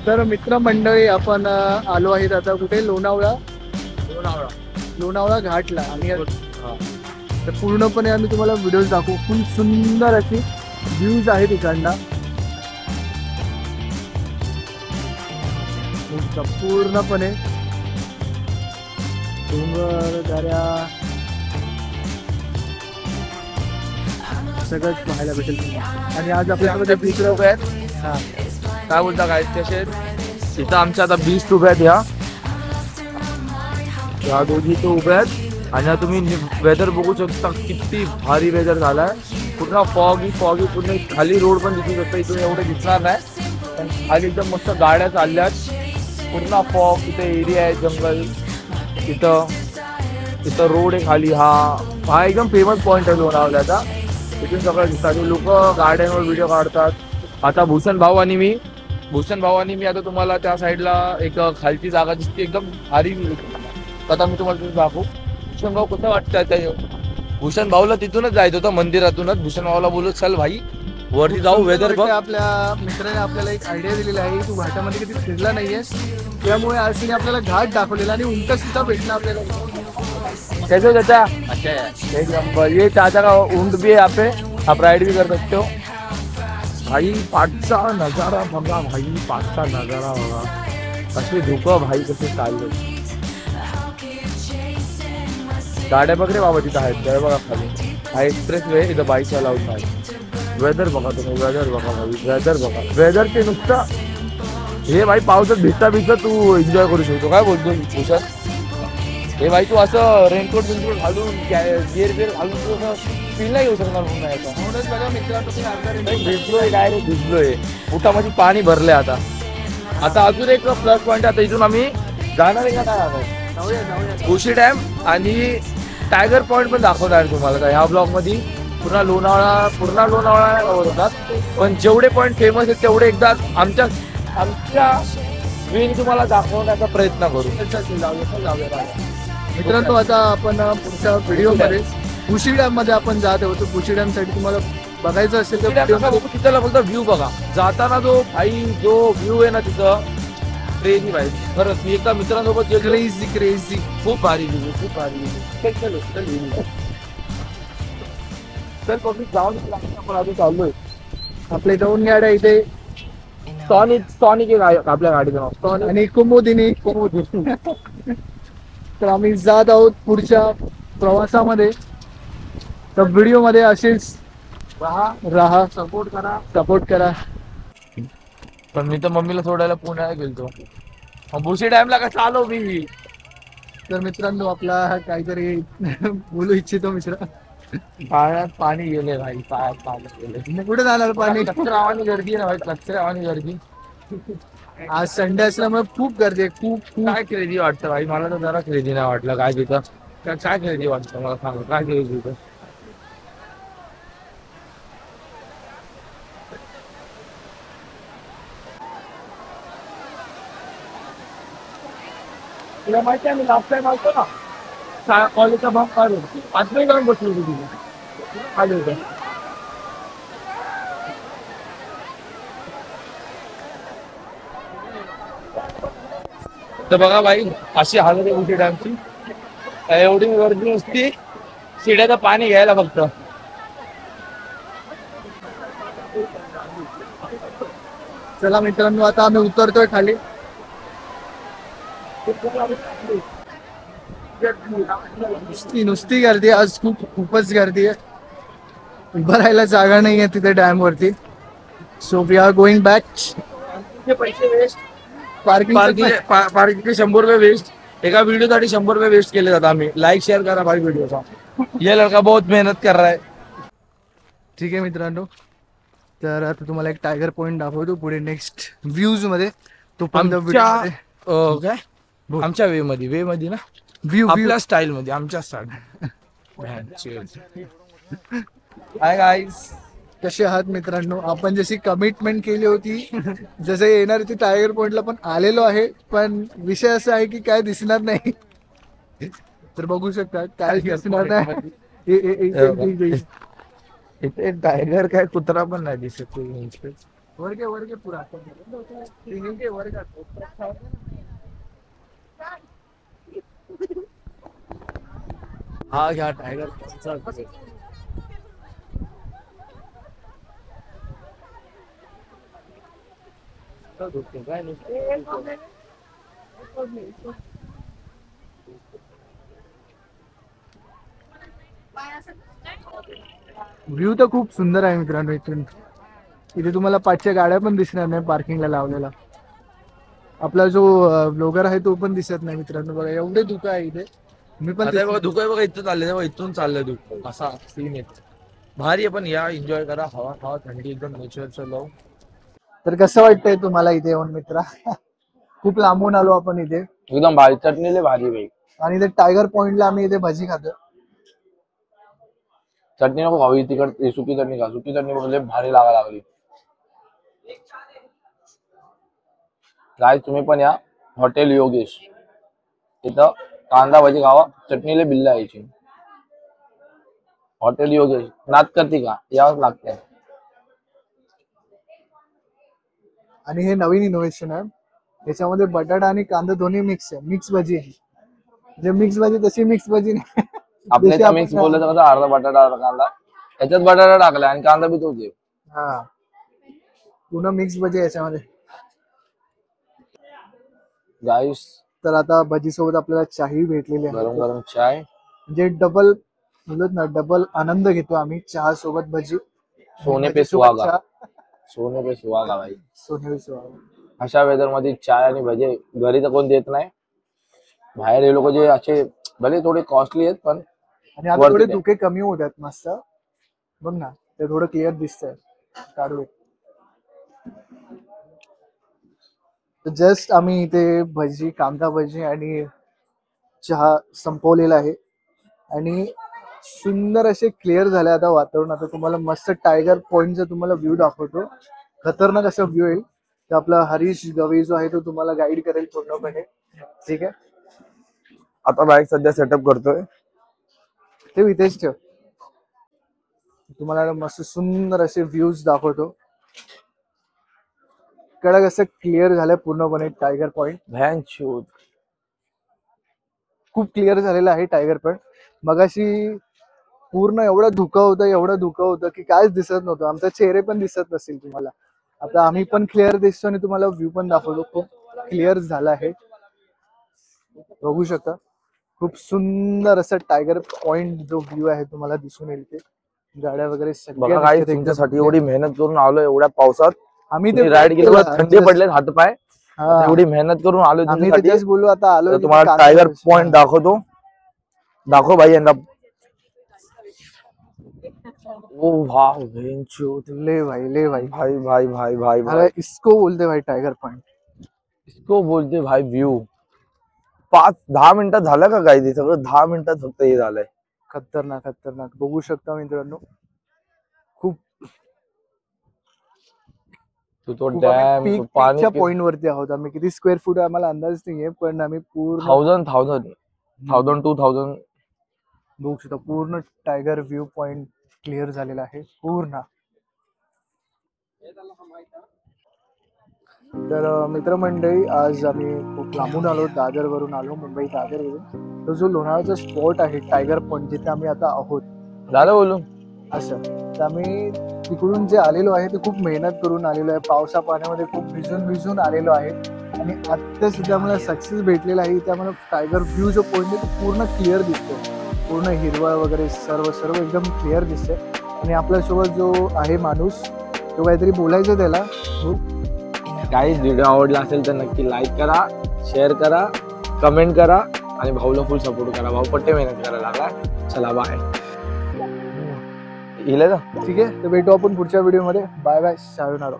तर मित्रमंडळी आपण आलो आहेत आता कुठे लोणावळा लोणावळा लोणावळा घाटला आणि तर पूर्णपणे आम्ही तुम्हाला व्हिडिओ दाखवू. फुल सुंदर अशी व्ह्यूज आहेत इकडनं पूर्णपणे डोंगर दऱ्या सगळंच पाहायला भेटेल तुम्हाला. आणि आज आपल्यामध्ये बीच लोक आहेत. हा काय बोलता काय तसे इथं आमच्या आता 20 उभ्या आहेत ह्या दोघी इथं उभ्या आहेत आणि तुम्ही वेदर बघू शकता किती भारी वेदर झालाय. पूर्ण फॉगी पूर्ण खाली रोड पण दिसू शकतो. इथून एवढे दिसणार नाही पण खाली एकदम मस्त गाड्या चालल्यात. पूर्ण फॉग तिथे एरिया आहे जंगल. इथं रोड आहे खाली. हा एकदम फेमस पॉइंट आहे लोणावळ्याचा. इथून सगळं दिसतात. लोक गाड्यांवर व्हिडिओ काढतात. आता भूषण भाऊ आणि मी आता तुम्हाला त्या साईडला एक खालची जागा दिसते एकदम भारी. आता मी तुम्हाला दाखवू. भूषण भाऊ कसं वाटतं. भूषण भाऊला तिथूनच जायचं होतं मंदिरातूनच. भूषण भाऊला बोलू चल भाई वरती जाऊ वेदर बघ. आपल्या मित्राने आपल्याला एक आयडिया दिलेला आहे. तू घाटामध्ये कधी फिरला नाहीयेस त्यामुळे आज तिने आपल्याला घाट दाखवलेला आणि उलटा सुद्धा भेटला आपल्याला. चाचा एक नंबर ये चाचा का ऊंट भी है यहाँ पे. आप राइड भी कर सकते हो. भाई पाठचा नजारा बघा. पाठचा नजारा बघा. कसे धुकं भाई कसे चालले. गाड्या बघ रे बाबा तिथं आहेत. त्या बघा खाली हा एक्सप्रेस वे इथं बाईक चालवत आहे. वेदर बघा तुम्ही. वेदर बघा. वेदरचे नुकतं हे भाई पावसात भिजता तू एन्जॉय करू शकतो. काय बोलतो भूषण हे भाई तू असं रेनकोट घालून गिअर घालून तू असं फील नाही घेऊ शकणार पुन्हा याचा. म्हणूनच बघा मित्रांनो भिजलोय डायरेक्ट भिजलोय. पोटामध्ये पाणी भरलंय आता अजून एक प्लस पॉईंट. आता इथून आम्ही जाणार आहे का काय आहोत उशी डॅम आणि टायगर पॉईंट पण दाखवणार तुम्हाला ह्या ब्लॉग मध्ये. पूर्ण लोणावळा होतात पण जेवढे पॉईंट फेमस आहेत तेवढे एकदा आमच्या वेळी तुम्हाला दाखवण्याचा प्रयत्न करू. मित्रांनो आता आपण पुढच्या व्हिडिओमध्ये उशी डॅम मध्ये आपण जात होतो. उशी डॅम साठी तुम्हाला बघायचं असेल तर तिथला बोलतो व्ह्यू बघा. जाताना जो व्ह्यू आहे ना तिथं क्रेझी भाई. खरंच मी एका मित्रांसोबत क्रेझी खूप भारी व्ह्यू खूप भारी. तर पब्लिक जाऊन आपण आधी चाललोय. आपले 2 गाड्या इथे सॉनिक एक आहे आपल्या गाडीचं नाव आणि कुमुदिनी. तर आम्ही जात आहोत पुढच्या प्रवासामध्ये. तर व्हिडिओ मध्ये असेच राहा सपोर्ट करा. पण मी तर मम्मीला सोडायला पुण्याला गेलतो. भुशी डॅमला का चालव मी. तर मित्रांनो आपला काहीतरी बोलू इच्छितो मित्र. पाण्यात पाणी गेले भाई. पायात पाणी गेले. कुठे जाणार पाणी. कचरावानी गर्दी आहे ना भाई. कचरावानी गर्दी. आज संडे असल्यामुळे खूप गर्दी आहे. खूप काय क्रेझी वाटतं भाई. मला तर जरा क्रेझी नाही वाटलं. काय तिथं काय क्रेझी वाटतं मला सांगा. काय क्रेझी तिथं. तुला माहिती आहे मी लास्ट टाइम आलतो ना कॉलेजचा भाग काढून आतमध्ये जाऊन बसलो होतो तिथे आले होते. तर बघा भाई अशी हालत आहे उशी डॅमची. एवढी गर्दी नसती शिड्याचं पाणी घ्यायला फक्त. चला मित्रांनो आता आम्ही उतरतोय खाली. नुसती गर्दी आज. खूपच गर्दी आहे. उभं राहायला जागा नाही आहे तिथे डॅम वरती. So we are going back. पैसे वेस्ट. पार्किंग पार्किंगचे 100 रुपये वेस्ट. एका व्हिडिओसाठी 100 रुपये वेस्ट केले जातात. आम्ही लाईक शेअर करा भाई व्हिडिओचा. ये लड़का बहुत मेहनत कर रहा है. ठीक आहे मित्रांनो. तर आता तुम्हाला एक टायगर पॉइंट दाखवतो पुढे नेक्स्ट व्ह्यूज मध्ये. तो पण काय आमच्या वे मध्ये ना व्ह्यू आपल्या स्टाईल मध्ये आमच्या स्टाईल. Hi guys. कसे आहात मित्रांनो. आपण जशी कमिटमेंट केली होती जसे येणार होती टायगर पॉइंटला पण आलेलो आहे. पण विषय असा आहे की काय दिसणार नाही. तर बघू शकता काय दिसणार नाही. इथे टायगर काय कुत्रा पण नाही दिसत. वर्ग पुरा के वर्गात हा घ्या टायगर काय नाही व्ह्यू तर खूप सुंदर आहे मित्रांनो. इथून इथे तुम्हाला 5 गाड्या पण दिसणार नाही पार्किंगला लावलेला. आपला जो ब्लॉगर आहे तो पण दिसत नाही मित्रांनो. बघा एवढे धुकं आहे इथे. मी पण आता बघा धुकं आहे बघा, इथं चाललंय तेव्हा इथून चाललंय धुकं, असा सीन येत. भारी आहे पण या एन्जॉय करा, हवा हवा थंडी एकदम नेचरचं लव. तर कसं वाटतंय तुम्हाला इथे येऊन मित्रा? खूप लांबून आलो आपण इथे एकदम भारी, चटणी लय भारी भाई. आणि इथे टायगर पॉइंटला आम्ही इथे भजी खातो. चटणी नको खावी, तिकड सुकी चटणी खा. सुकी चटणी बघ लय भारी लागा लागली. गाईस तुम्ही पण या हॉटेल योगेश, इथं कांदा भजी खावा, चटणी लय बिल्ला यायची. हॉटेल योगेश नाद करते का, यावंच लागतंय. आणि हे नवीन इनोव्हेशन आहे. याच्यामध्ये बटाटा आणि कांदा दोन्ही मिक्स आहे. मिक्स भजी आहे. जे मिक्स भाजी तशी मिक्स भाजी नाही. आपल्या जशी इथं मिक्स बोललं तर कसं अर्धा बटाटा अर्धा कांदा, याच्यात बटाटा टाकला आणि कांदा बी तोच आहे. हा पूर्ण मिक्स भजी आहे याच्यामध्ये. गाईस तर आता भजी सोबत आपल्याला चाही भेटलेली आहे. गरम गरम चाय, म्हणजे डबल बोलत ना, डबल आनंद घेतो आम्ही चहा सोबत भजी. सोने पे भजी सोबत सुहागा, चहा. सोने पे सुहागा भाई. सोने पे सुहागा. अशा वेदर मध्ये चाय आणि भजे घरी तर कोण देत नाही. बाहेर हे लोक जे असे भले थोडे कॉस्टली आहेत पण आणि आता थोडे धुके कमी होत आहेत मस्त. बघ ना ते थोडं क्लिअर दिसतंय. काढू जस्ट आम्ही इथे भजी, कांदा भजी आणि चहा संपवलेला आहे आणि सुंदर असे क्लिअर झाले आता वातावरण. आता तुम्हाला मस्त टायगर पॉइंटचा तुम्हाला व्ह्यू दाखवतो. खतरनाक असा व्ह्यू येईल. तर आपला हरीश गवई जो आहे तो तुम्हाला गाईड करेल पूर्णपणे. ठीक आहे. आता बाईक सध्या सेटअप करतोय. ते इथेच ठेव. तुम्हाला मस्त सुंदर असे व्ह्यूज दाखवतो. कडक असं क्लिअर झालंय पूर्णपणे टायगर पॉइंट. भॅन शूट खूप क्लिअर झालेलं आहे टायगर पॉइंट. मगाशी पूर्ण एवढं धुकं होतं की कायच दिसत नव्हतं. आमचे चेहरे पण दिसत नसतील तुम्हाला. आता आम्ही पण क्लिअर दिसतो आणि तुम्हाला व्ह्यू पण दाखवतो. खूप क्लिअर झाला आहे. बघू शकता खूप सुंदर असं टायगर पॉइंट जो व्ह्यू आहे तुम्हाला दिसून येईल. ते गाड्या वगैरे बघा काही सगळ्या तुमच्यासाठी एवढी मेहनत करून आलो एवढ्या पावसात. आम्ही ते राईड केली, थंडी पडले हातपाय, एवढी मेहनत करून आलो आम्ही तुमच्यासाठी. तेच बोलू आता आलो. तुम्हाला टायगर पॉइंट दाखवतो. दाखव भाई यांना. ओ वाह बेंचो ले भाई भाई भाई भाई भाई भाई इसको बोलते भाई टायगर पॉइंट. इसको बोलते भाई व्ह्यू. 5-10 मिनिटात झालं का काय ते सगळं? 10 मिनिटात फक्त हे झालंय. खतरनाक खतरनाक. बघू शकता मित्रांनो. खूप तो डॅम पाणी पॉइंट वरती आहोत आम्ही. किती स्क्वेअर फूट आम्हाला अंदाज नाहीये पण आम्ही पूर्ण 1000 बघू शकता. पूर्ण टायगर व्ह्यू पॉइंट क्लिअर झालेला आहे पूर्ण. तर मित्रमंडळी आज आम्ही खूप लांबून आलो. दादर वरून आलो. मुंबई दादर वरून. तो जो लोणावळाचा स्पॉट आहे टायगर पॉइंट जिथे आम्ही आता आहोत झालं बोलू असं. तर आम्ही तिकडून जे आलेलो आहे ते खूप मेहनत करून आलेलो आहे. पावसा पाण्यामध्ये खूप भिजून आलेलो आहे आणि आता सुद्धा आम्हाला सक्सेस भेटलेला आहे. इथे आम्हाला टायगर व्ह्यू जो पॉइंट आहे तो पूर्ण क्लिअर दिसतो. पूर्ण हिरवळ वगैरे सर्व एकदम क्लिअर दिसतंय. आणि आपल्यासोबत जो आहे माणूस तो काहीतरी बोलायचं त्याला. काही व्हिडिओ आवडला असेल तर नक्की लाईक करा, शेअर करा, कमेंट करा आणि भाऊला फुल सपोर्ट करा. भाऊ पट्टे मेहनत करायला लागला. चला बाय. ठीक आहे. तर भेटू आपण पुढच्या व्हिडिओ मध्ये. Bye bye. सायोनारा.